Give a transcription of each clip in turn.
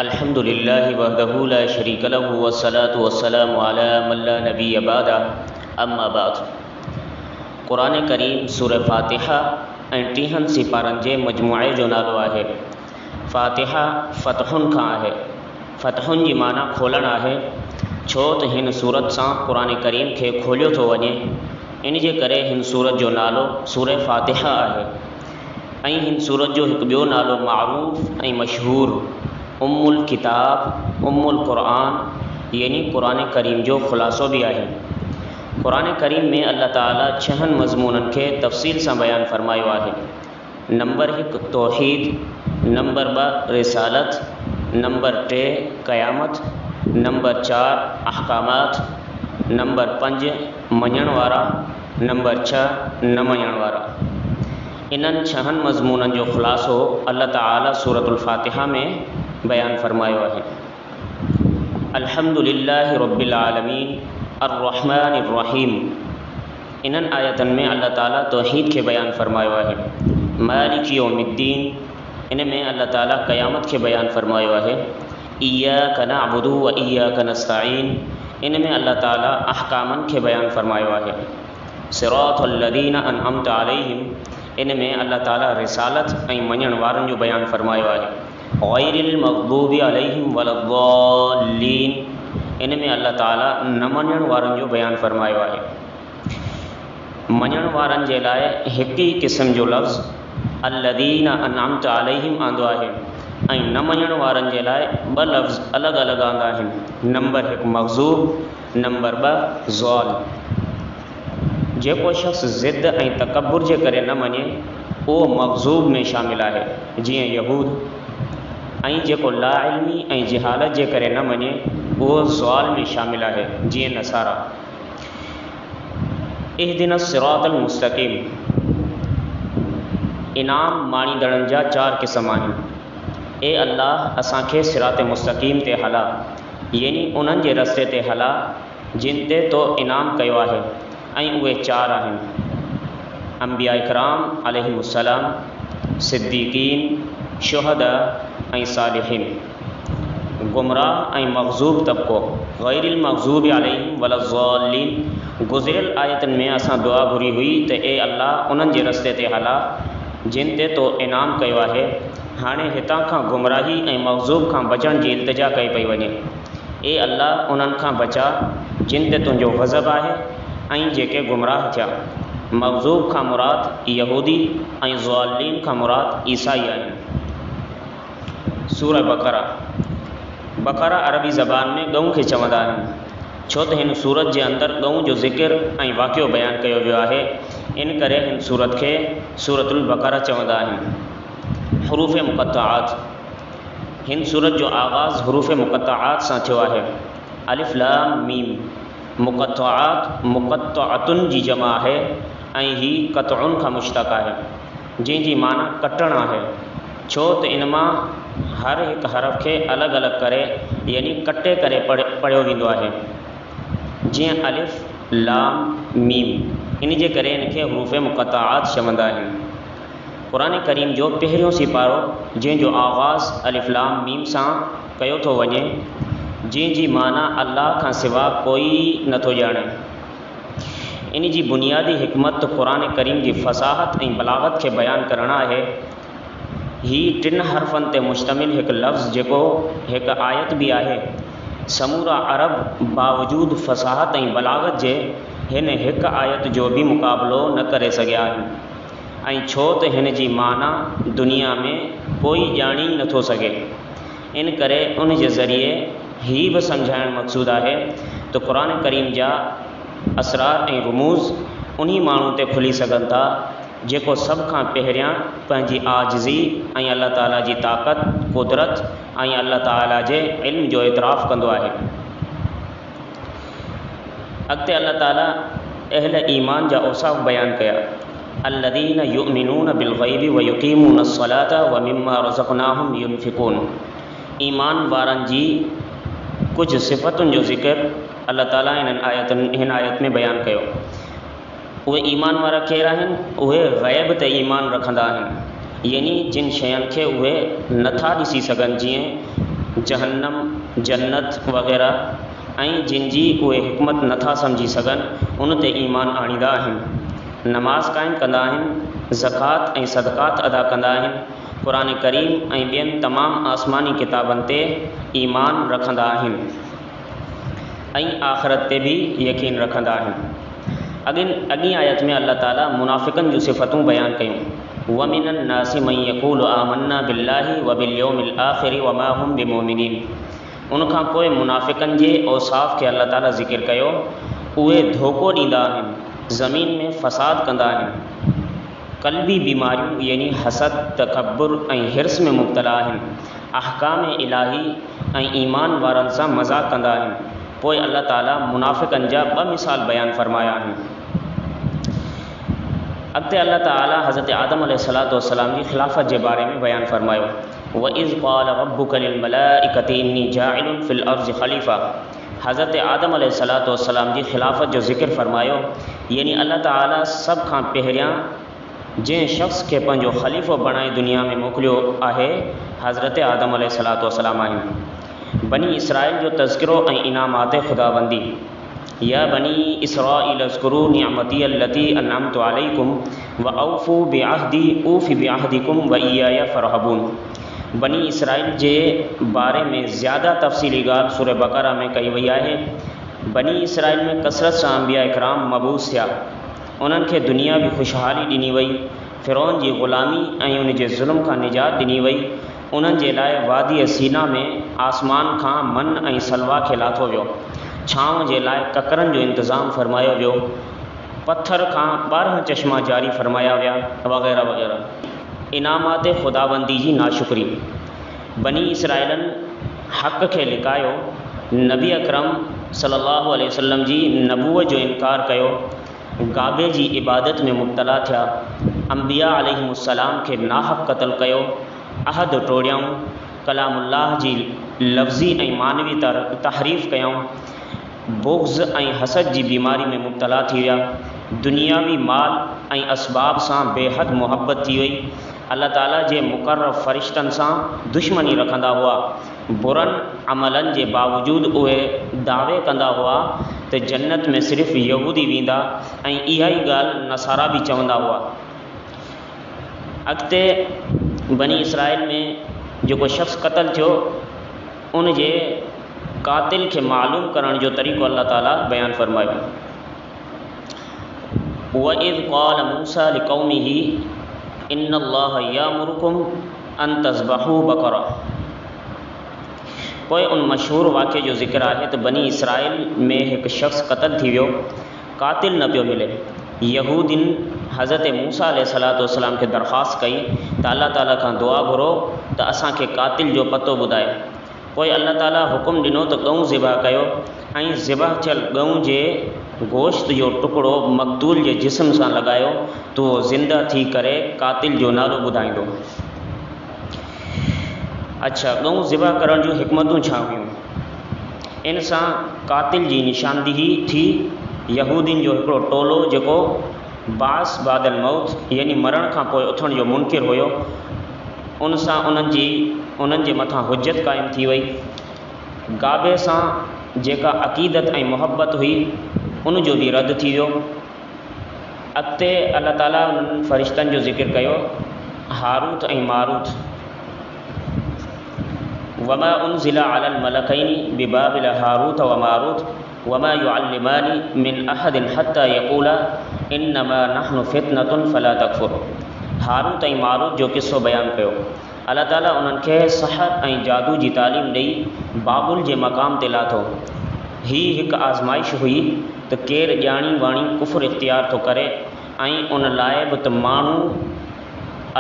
अल्हम्दुलिल्लाहि वहदहु ला शरीक लहु वस्सलातु वस्सलामु अला मन ला नबिय्य बअदा अम्मा बाद। क़ुरान करीम सूरह फ़ातिहा ऐं 30 सिपारनि जे मजमूए जो नालो आहे। फ़ातिहा फ़तहुन खां आहे। फ़तहुन जी माना खोलण आहे, छो त हिन सूरत सां क़ुरान करीम खे खोलियो थो वञे। इन जे करे हिन सूरत जो नालो सूरह फ़ातिहा आहे। ऐं हिन सूरत जो हिकु ॿियो नालो मारूफ़ ऐं मशहूर उम्मुल किताब उम्मुल क़ुरान यानी क़ुरान करीम जो ख़ुलासो भी आहे। क़ुरान करीम में अल्लाह ताला 6 मज़मूननि खे तफ़सील सां बयान फरमायो आहे। नंबर 1 तौहीद, नंबर 2 रिसालत, नंबर 3 क़यामत, नंबर 4 अहकामात, नंबर 5 मञण वारा, नंबर 6 न मञण वारा। इन्हनि 6 मज़मूननि जो ख़ुलासो अल्लाह ताला सूरतुल फ़ातिहा में बयान फरमायो आहे। अल्हम्दुलिल्लाहि रब्बिल आलमीन अर्रहमानिर रहीम। इन्हनि आयतनि में अल्लाह ताला तौहीद खे बयान फरमायो आहे। मालिक यौमिद्दीन, इन में अल्लाह ताला क़यामत खे बयान फरमायो आहे। इय्याका नअबुदु व इय्याका नस्तईन, इन में अल्लाह ताला अहकामनि खे बयान फरमायो आहे। सिरातल लज़ीना अनअमता अलैहिम, इन में अल्लाह ताला रिसालत ऐं मञण वारनि जो बयान फरमायो आहे। गैरिल मग़दूबि अलैहिम वलद्दाल्लीन, इन में अल्लाह ताला न मञण वारनि जो बयान फरमायो आहे। मञण वारनि जे लाइ हिकु ई क़िस्म जो लफ़्ज़ अल्लज़ीना अनअमता अलैहिम आंदो आहे ऐं न मञण वारनि जे लाइ 2 लफ़्ज़ अलॻि अलॻि आंदा आहिनि। नंबर 1 मग़ज़ूब, नंबर 2 ज़ाल। जेको शख़्स ज़िद ऐं तकब्बुर जे करे न मञे उहो मग़ज़ूब में शामिल आहे, जीअं यहूद। ऐं जेको ला इल्मी ऐं जहालत जे करे न मञे उहो ज़ाल में शामिल आहे, जीअं नसारा। इहदिनस सिरातल मुस्तक़ीम, इनाम माणींदड़नि जा 4 क़िस्म आहिनि। ए अल्लाह असांखे सिरात मुस्तक़ीम ते हला, यानी उन्हनि जे रस्ते ते हला जिन ते तो इनाम कयो आहे। ऐं उहे 4 आहिनि: अंबिया इकराम अलैहिमुस्सलाम, सिद्दीक़ीन, शुहदा ऐं सालिहीन। गुमराह ऐं मग़ज़ूब तबक़ो गैरिल मग़ज़ूबि अलैहिम वलद्दाल्लीन। गुज़िरियल आयतनि में असां दुआ घुरी हुई त ए अल्लाह उन्हनि जे रस्ते ते हला जिन ते तो इनाम कयो आहे। हाणे हितां खां गुमराही ऐं मग़ज़ूब खां बचण जी इल्तिजा कई पई वञे। ए अल्लाह उन्हनि खां बचा जिन ते तुंहिंजो ग़ज़ब आहे ऐं जेके गुमराह थिया। मग़ज़ूब खां मुराद यहूदी ऐं ज़ालिन खां मुराद ईसाई आहिनि। सूरह बक़रा। बक़रा अरबी ज़बान में ॻऊं खे चवंदा आहिनि, छो त हिन सूरत जे अंदरि ॻऊं जो ज़िक्र ऐं वाक़ियो बयानु कयो वियो आहे। इन करे हिन सूरत खे सूरतुल बक़रा चवंदा आहिनि। हुरूफ़ मुक़त्तआत। हिन सूरत जो आगाज़ हुरूफ़ मुक़त्तआत सां थियो आहे। अलिफ लाम मीम। मुक़त्तआत मुक़त्तअतुन जी जमा आहे ऐं ही क़त्उन खां मुश्तक़ आहे, जंहिंजी माना कटण आहे, छो त इन मां हर हिकु हरफ़ खे अलॻि अलॻि करे यानी कटे करे पढ़ियो वेंदो आहे, जीअं अलिफ लाम मीम। इन जे करे इनखे हुरूफ़ मुक़त्तआत चवंदा आहिनि। क़ुरान करीम जो पहिरियों सिपारो जंहिंजो आगाज़ अलिफ लाम मीम सां कयो थो वञे, जंहिंजी माना अल्लाह खां सिवा कोई नथो ॼाणे। इन जी बुनियादी हिकमत क़ुरान करीम जी फ़साहत ऐं बलागत खे बयानु करणु आहे। ही 3 हरफ़नि ते मुश्तमिल हिकु लफ़्ज़ जेको हिकु आयत बि आहे, समूरा अरब बावजूद फ़साहत ऐं बलागत जे हिन हिकु आयत जो बि मुक़ाबिलो न करे सघिया आहिनि। ऐं छो त हिन जी माना दुनिया में कोई ॼाणी नथो सघे। इन करे उन जे ज़रिए ही बि सम्झाइणु मक़सूदु आहे त क़ुरान करीम जा असरार ऐं रुमूज़ उन्ही माण्हू ते खुली सघनि था जेको सभ खां पहिरियां पंहिंजी आजिज़ी ऐं अल्लाह ताला जी ताक़त, क़ुदरत ऐं अल्लाह ताला जे इल्म जो इतराफ़ कंदो आहे। अॻिते अल्लाह ताला अहल ईमान जा औसाफ़ बयानु कया। अल्लज़ीना युमिनून बिल ग़ैबि व युक़ीमून अस्सलात व मिम्मा रज़क़नाहुम युनफ़िक़ून। ईमान वारनि जी कुझु सिफ़तुनि जो ज़िक्र अल्लाह ताला हिन आयत में बयानु कयो। उहे ईमान वारा केरु आहिनि? उहे ग़ैब ते ईमान रखंदा आहिनि, यानी जिन शयुनि खे उहे नथा ॾिसी सघनि, जीअं जहन्नम, जन्नत वग़ैरह ऐं जिन जी उहे हिकमत नथा सम्झी सघनि उन ते ईमान आणींदा आहिनि, नमाज़ क़ाइमु कंदा आहिनि, ज़कात ऐं सदक़ात अदा कंदा आहिनि, क़ुरान करीम ऐं ॿियनि तमामु आसमानी किताबनि ते ईमान रखंदा आहिनि ऐं आख़िरत ते बि यकीन रखंदा आहिनि। अॻी आयत में अल्लाह ताला मुनाफ़िक़नि जूं सिफ़तूं बयानु कयूं, वमिनन नासि मन यक़ूलु आमन्ना बिल्लाहि व बिल यौमिल आख़िरि व मा हुम बिमुमिनीन। उनखां पोइ मुनाफ़िक़नि जे औसाफ़ खे अल्लाह ताला ज़िक्र कयो, उहे धोखो ॾींदा आहिनि, ज़मीन में फ़साद कंदा आहिनि, क़ल्बी बीमारियूं यानी हसद, तकब्बुर ऐं हिर्स में मुब्तला आहिनि, अहकाम इलाही ऐं ईमान वारनि सां मज़ाक़ कंदा आहिनि। पोइ अल्लाह ताला मुनाफ़िक़नि जा ॿ मिसाल बयानु फ़रमाया आहिनि। अॻिते अल्लाह ताला हज़रत आदम अलैहिस्सलाम जी ख़िलाफ़त जे बारे में बयानु फ़रमायो, व इज़ क़ाल रब्बुक लिल मलाइकति इन्नी जाइलुन फ़िल अर्ज़ि ख़लीफ़ा। हज़रत आदम अलैहिस्सलाम जी ख़िलाफ़त जो ज़िक्र फ़रमायो, यानी अल्लाह ताला सभ खां पहिरियां जंहिं शख़्स खे पंहिंजो ख़लीफ़ो बणाए दुनिया में मोकिलियो आहे हज़रत आदम अलैहिस्सलाम आहिनि। बनी इसराइल जो तज़किरो ऐं इनामात ख़ुदाबंदी, या बनी इसराइल अज़्कुरू निअमती अल्लती अनअमतु अलैकुम व औफ़ू बिअहदी ऊफ़ि बिअहदिकुम व इय्याया फ़रहबून। बनी इसराइल जे बारे में ज़्यादा तफ़सीली ॻाल्हि सूरह बक़रा में कई वई आहे। बनी इसराइल में कसरत सां अंबिया इकराम मबूस थिया, उन्हनि खे दुनियावी ख़ुशहाली ॾिनी वई, फ़िरौन जी ग़ुलामी ऐं उन जे ज़ुल्म खां निजात ॾिनी वई। उन्हनि जे लाइ वादी सीना में आसमान खां मन ऐं सलवा खे लाथो वियो, छांव जे लाइ ककरनि जो इंतज़ाम फ़रमायो वियो, पत्थर खां 12 चश्मा जारी फ़रमाया विया वग़ैरह वग़ैरह। इनामात ख़ुदाबंदी जी नाशुक्री, बनी इसराइलनि हक़ खे लिकायो, नबी अकरम सल्लल्लाहु अलैहि वसल्लम जी नबूअत जो इनकार कयो, गाबे जी इबादत में मुब्तला थिया, अंबिया अलैहिमुस्सलाम खे नाहक़ क़त्ल कयो, अहद टोड़ियऊं, कलामुल्लाह जी लफ़्ज़ी ऐं मानवी तहरीफ़ कयऊं, बुग़्ज़ ऐं हसद जी बीमारी में मुब्तला थी विया, दुनियावी माल ऐं असबाब सां बेहद मुहब्बत थी वई, अल्लाह ताला जे मुक़र्रब फ़रिश्तनि सां दुश्मनी रखंदा हुआ, बुरनि अमलनि जे बावजूदु उहे दावे कंदा हुआ त जन्नत में सिर्फ़ु यहूदी वेंदा ऐं इहा ई ॻाल्हि नसारा बि चवंदा हुआ। अॻिते बनी इसराइल में जेको शख़्स क़त्ल थियो उन जे कातिल खे मालूम करण जो तरीक़ो अल्लाह ताला बयानु फ़रमायो, व इज़ क़ाल मूसा लिक़ौमिही इन्नल्लाह यामुरुकुम अन तज़बहू बक़रा। पोइ उन मशहूर वाक़े जो ज़िक्र आहे त बनी इसराइल में हिकु शख़्स क़त्ल थी वियो, कातिल न पियो मिले। यहूदिन हज़रत मूसा अलैहिस्सलाम खे दरख़्वास्त कई त अल्लाह ताला खां दुआ घुरो त असांखे कातिल जो पतो ॿुधाए। पोइ अल्लाह ताला हुकुम ॾिनो त गऊं ज़िबा कयो ऐं ज़िबा थियल गऊं जे गोश्त जो टुकड़ो मक़तूल जे जिस्म सां लॻायो त उहो ज़िंदा थी करे कातिल जो नालो ॿुधाईंदो। अच्छा, गऊं ज़िबा करण जूं हिकमतूं छा हुयूं? इन सां कातिल जी निशानदेही थी। यहूदिन जो हिकिड़ो टोलो जेको बास बादल मौत यानी मरण खां पोइ उथण जो मुनकिर हुयो, उन सां उन्हनि जे मथां हुज्जत क़ाइमु थी वई। गाबे सां जेका अक़ीदत ऐं मुहबत हुई उन जो बि रद्द थी वियो। अॻिते अल्लाह ताला उन्हनि फ़रिश्तनि जो ज़िक्र कयो, हारूत ऐं मारूत। वमा उनज़िला अलल मलकैनि बिबाबिल हारूत व मारूत वमा युअल्लिमानि मिन अहदिन हत्ता यक़ूला इन्नमा नहनु फितनतुन फला तकफुर। हारूत ऐं मारूत जो क़िस्सो बयानु कयो। अल्लाह ताला उन्हनि खे सहर ऐं जादू जी तालीम ॾेई बाबुल जे मक़ाम ते लाथो। हीअ हिकु आज़माइश हुई त केरु ॼाणी वाणी कुफ़्र इख़्तियार थो करे ऐं उन लाइ बि त माण्हू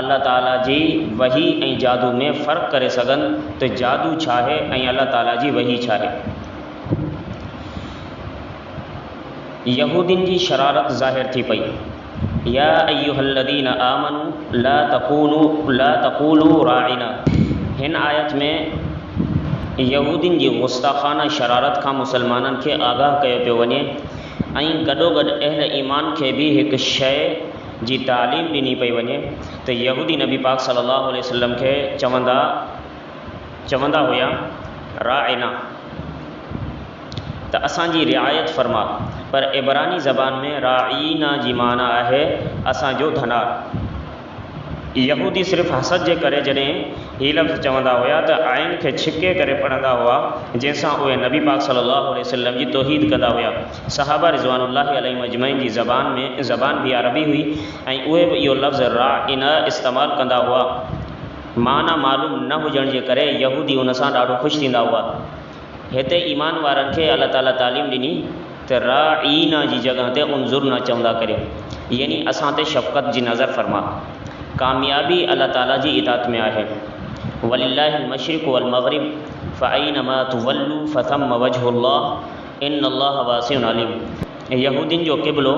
अल्लाह ताला जी वही ऐं जादू में फ़र्क़ु करे सघनि त जादू छा आहे ऐं अल्लाह ताला जी वही छा आहे। यहूदिन जी शरारत ज़ाहिर थी पई। या अय्युहल्लज़ीन आमनू ला तक़ूलू राइना। हिन आयत में यहूदिन जी गुस्ताखाना शरारत खां मुसलमाननि खे आगाह कयो पियो वञे ऐं गॾोगॾु अहल ईमान खे बि हिकु शइ जी तालीम ॾिनी पई वञे त यहूदी नबी पाक सल्लल्लाहु अलैहि वसल्लम खे चवंदा हुया राइना त असांजी रिआयत फरमा। पर इबरानी ज़बान में राइना जी माना आहे असांजो धनार। यहूदी सिर्फ़ु हसद जे करे जॾहिं हीअ लफ़्ज़ चवंदा हुआ त आइन खे छिके करे पढ़ंदा हुआ, जंहिंसां उहे नबी पाक सल्लल्लाहु अलैहि वसल्लम जी तौहीद कंदा हुआ। सहाबा रिज़वानुल्लाहि अलैहिम अजमईन जी ज़बान भी अरबी हुई ऐं उहे बि इहो लफ़्ज़ राइना इस्तेमालु कंदा हुआ। माना मालूम न हुजण जे करे यहूदी उन सां ॾाढो ख़ुशि थींदा हुआ। हिते ईमान वारनि खे अल्लाह ताला तालीम ॾिनी त राइना जी जॻह ते उनज़ुर न चवंदा करियो, यानी असां ते शफ़क़त जी नज़र फरमा। कामयाबी अल्लाह ताला जी इताअत में आहे। वलिल्लाहिल मशरिक़ वल मग़रिब फ़अयनमा तुवल्लू फ़थम्म वजहुल्लाह इन्नल्लाह वासिउन अलीम। यहूदियुनि जो क़िबलो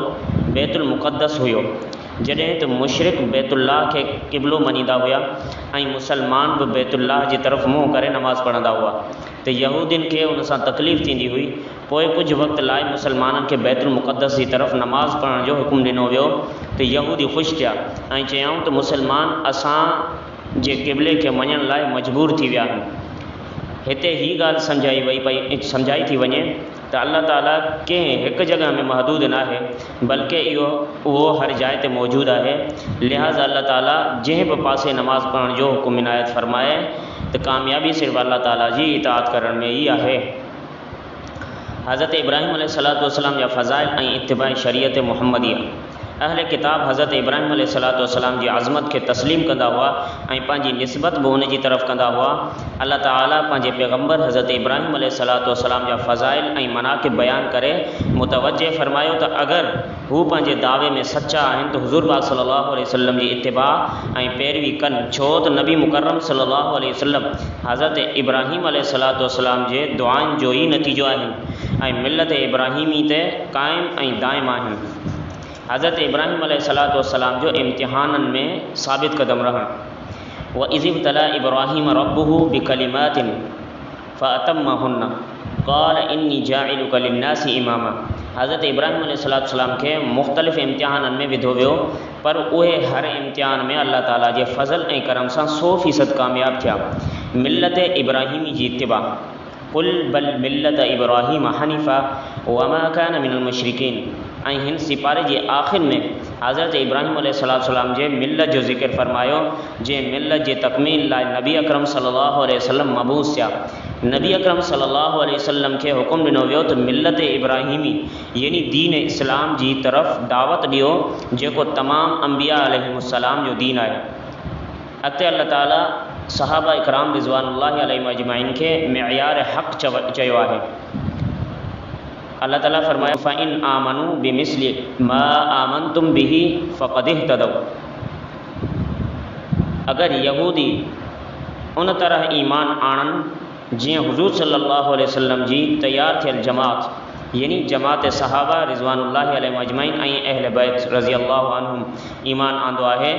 बैतुल मुक़द्दस हुयो, जॾहिं त मुशरिक बैतुल्लाह खे क़िबलो मञींदा हुआ ऐं मुसलमान बि बैतुल्लाह जी तरफ़ मुंहुं करे नमाज़ पढ़ंदा हुआ। त यहूदियुनि खे उन सां तकलीफ़ थींदी हुई। पोइ कुझु वक़्त लाइ मुसलमाननि खे बैतुल मुक़द्दस जी तरफ़ नमाज़ पढ़ण जो हुकुम ॾिनो वियो त यहूदी ख़ुशि थिया ऐं चयऊं त मुसलमान असां जे क़िबले खे मञण लाइ मजबूर थी विया आहिनि। हिते हीअ ॻाल्हि सम्झाई थी वञे त अल्लाह ताला कंहिं हिकु जॻह में महदूद न आहे, बल्कि उहो हर जाइ ते मौजूदु आहे। लिहाज़ा अल्लाह ताला जंहिं बि पासे नमाज़ पढ़ण जो हुकुम इनायत फ़रमाए त कामयाबी सिर्फ़ु अल्लाह ताला जी इताअत करण में ई आहे। हज़रत इब्राहिम अलैहिस्सलातु वस्सलाम जा फ़ज़ाइल ऐं इत्तिबाए शरीयत मुहम्मदिया। अहले किताब हज़रत इब्राहिम अलैहिस्सलातु वस्सलाम जी आज़मत खे तस्लीम कंदा हुआ ऐं पंहिंजी निस्बत बि उन जी तरफ़ कंदा हुआ। अल्लाह ताला पंहिंजे पैगम्बर हज़रत इब्राहिम अलैहिस्सलातु वस्सलाम जा फ़ज़ाइल ऐं मनाक़िब बयान करे मुतवज्जे फ़रमायो त अगरि हू पंहिंजे दावे में सचा आहिनि त हुज़ूर पाक सल्लल्लाहु अलैहि वसल्लम जी इत्तिबा ऐं पैरवी कनि, छो त नबी मुकर्रम सल्लल्लाहु अलैहि वसल्लम हज़रत इब्राहिम अलैहिस्सलातु वस्सलाम जे दुआनि जो ई नतीजो आहिनि ऐं मिलत इब्राहिमी ते क़ाइम ऐं दाइम आहिनि। हज़रत इब्राहिम अलैहिस्सलातु वस्सलाम जो इम्तिहाननि में साबित क़दम रहनि। व इज़िब्तला इब्राहिम रब्बुहु बिकलिमातिन फ़अतम्महुन्ना क़ाल इन्नी जाइलुका लिन्नासि इमामा। हज़रत इब्राहिम अलैहिस्सलातु वस्सलाम खे मुख़्तलिफ़ इम्तिहाननि में विधो वियो, पर उहे हर इम्तिहान में अल्लाह ताला जे फ़ज़ल ऐं करम सां 100% कामयाब थिया। मिल्लत इब्राहिमी जी इत्तिबा कुल बल मिल्लत इब्राहिम हनीफ़ा वमा कान मिनल मुशरिकीन। ऐं हिन सिपारे जे आख़िर में हज़रत इब्राहिम अलैहिस्सलातु वस्सलाम जे मिल्लत जो ज़िक्र फ़रमायो, जंहिं मिल्लत जे तकमील लाइ नबी अकरम सल्लल्लाहु अलैहि वसल्लम मबूस थिया। नबी अकरम सल्लल्लाहु अलैहि वसल्लम खे हुकुम ॾिनो वियो त मिल्लत इब्राहिमी यानी दीन इस्लाम जी तरफ़ दावत ॾियो, जेको तमामु अंबिया अलैहिमुस्सलाम जो दीन आहे। अॻिते अल्लाह ताला सहाबा इकराम रिज़वानुल्लाहि अलैहिम अजमईन खे मियार हक़ चयो आहे। अल्लाह ताला फरमाया फ़इन आमनू बिमिस्लि मा आमनतुम बिही फ़क़द इह्तदौ। अगरि यहूदी उन तरह ईमान आणनि जीअं हुज़ूर सल्लल्लाहु अलैहि वसल्लम जी तैयार थियल जमात यानी जमात सहाबा रिज़वानुल्लाहि अलैहिम अजमईन ऐं अहले बैत रज़ियल्लाहु अन्हुम ईमान आंदो आहे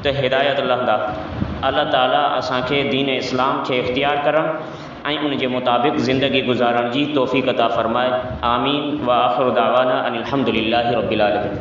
त हिदायत लहंदा। अल्लाह ताला असांखे दीन इस्लाम खे इख्तियार करणु ऐं उन जे मुताबिक़ ज़िंदगी गुज़ारण जी तौफ़ीक़ अता फ़रमाए। आमीन व आख़िरु दावाना अनिल हम्दुलिल्लाहि रब्बिल आलमीन।